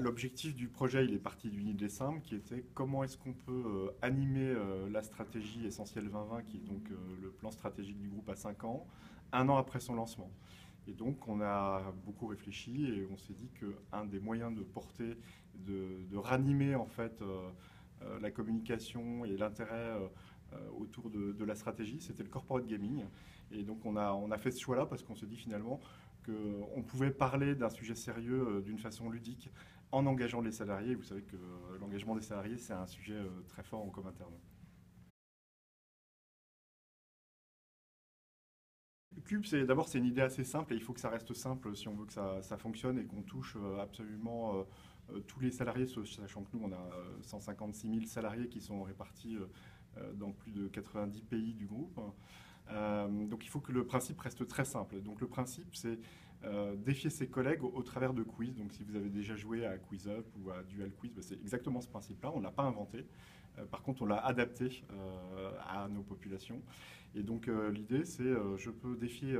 L'objectif du projet, il est parti d'une idée simple qui était comment est-ce qu'on peut animer la stratégie essentielle 2020, qui est donc le plan stratégique du groupe à 5 ans, un an après son lancement. Et donc on a beaucoup réfléchi et on s'est dit qu'un des moyens de porter, de ranimer en fait la communication et l'intérêt autour de la stratégie, c'était le corporate gaming. Et donc on a fait ce choix-là parce qu'on s'est dit finalement qu'on pouvait parler d'un sujet sérieux d'une façon ludique en engageant les salariés. Vous savez que l'engagement des salariés, c'est un sujet très fort en com interne. Cube, c'est une idée assez simple et il faut que ça reste simple si on veut que ça fonctionne et qu'on touche absolument tous les salariés, sachant que nous, on a 156 000 salariés qui sont répartis dans plus de 90 pays du groupe. Donc il faut que le principe reste très simple. Donc le principe, c'est défier ses collègues au travers de quiz. Donc si vous avez déjà joué à QuizUp ou à Dual Quiz, c'est exactement ce principe-là. On ne l'a pas inventé. Par contre, on l'a adapté à nos populations. Et donc l'idée, c'est je peux défier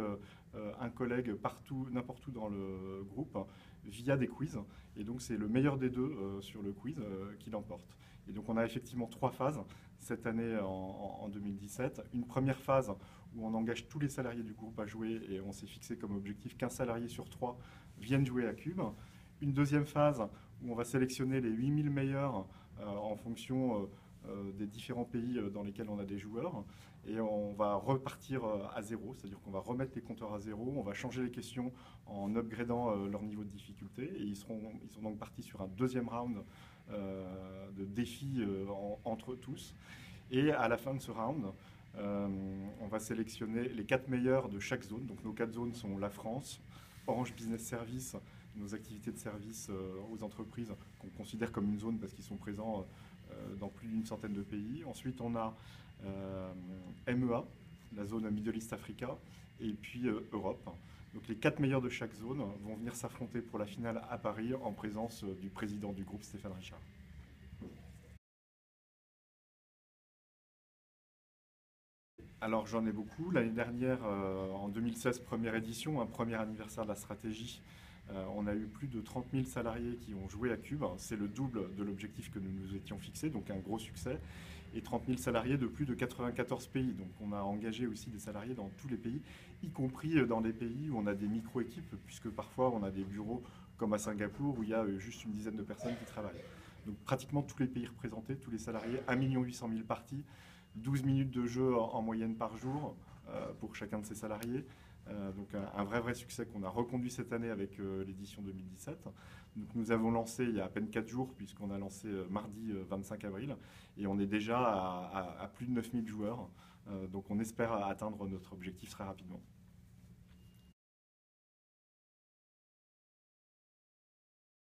un collègue partout, n'importe où dans le groupe via des quiz. Et donc c'est le meilleur des deux sur le quiz qui l'emporte. Et donc on a effectivement 3 phases cette année en 2017. Une première phase où on engage tous les salariés du groupe à jouer et on s'est fixé comme objectif qu'un salarié sur 3 vienne jouer à Cube. Une deuxième phase où on va sélectionner les 8000 meilleurs en fonction des différents pays dans lesquels on a des joueurs. Et on va repartir à zéro, c'est-à-dire qu'on va remettre les compteurs à zéro, on va changer les questions en upgradant leur niveau de difficulté. Et ils sont donc partis sur un deuxième round de défis entre tous. Et à la fin de ce round, on va sélectionner les 4 meilleurs de chaque zone. Donc nos 4 zones sont la France, Orange Business Service, nos activités de service aux entreprises qu'on considère comme une zone parce qu'ils sont présents dans plus d'une centaine de pays. Ensuite, on a MEA, la zone Middle East Africa, et puis Europe. Donc les 4 meilleurs de chaque zone vont venir s'affronter pour la finale à Paris en présence du président du groupe, Stéphane Richard. Alors j'en ai beaucoup. L'année dernière, en 2016, première édition, un premier anniversaire de la stratégie, on a eu plus de 30 000 salariés qui ont joué à Cube. C'est le double de l'objectif que nous nous étions fixé, donc un gros succès. Et 30 000 salariés de plus de 94 pays. Donc on a engagé aussi des salariés dans tous les pays, y compris dans des pays où on a des micro-équipes, puisque parfois on a des bureaux comme à Singapour où il y a juste une dizaine de personnes qui travaillent. Donc pratiquement tous les pays représentés, tous les salariés, 1 800 000 parties, 12 minutes de jeu en moyenne par jour pour chacun de ces salariés. Donc un vrai succès qu'on a reconduit cette année avec l'édition 2017. Donc nous avons lancé il y a à peine 4 jours, puisqu'on a lancé mardi 25 avril, et on est déjà à plus de 9000 joueurs. Donc on espère atteindre notre objectif très rapidement.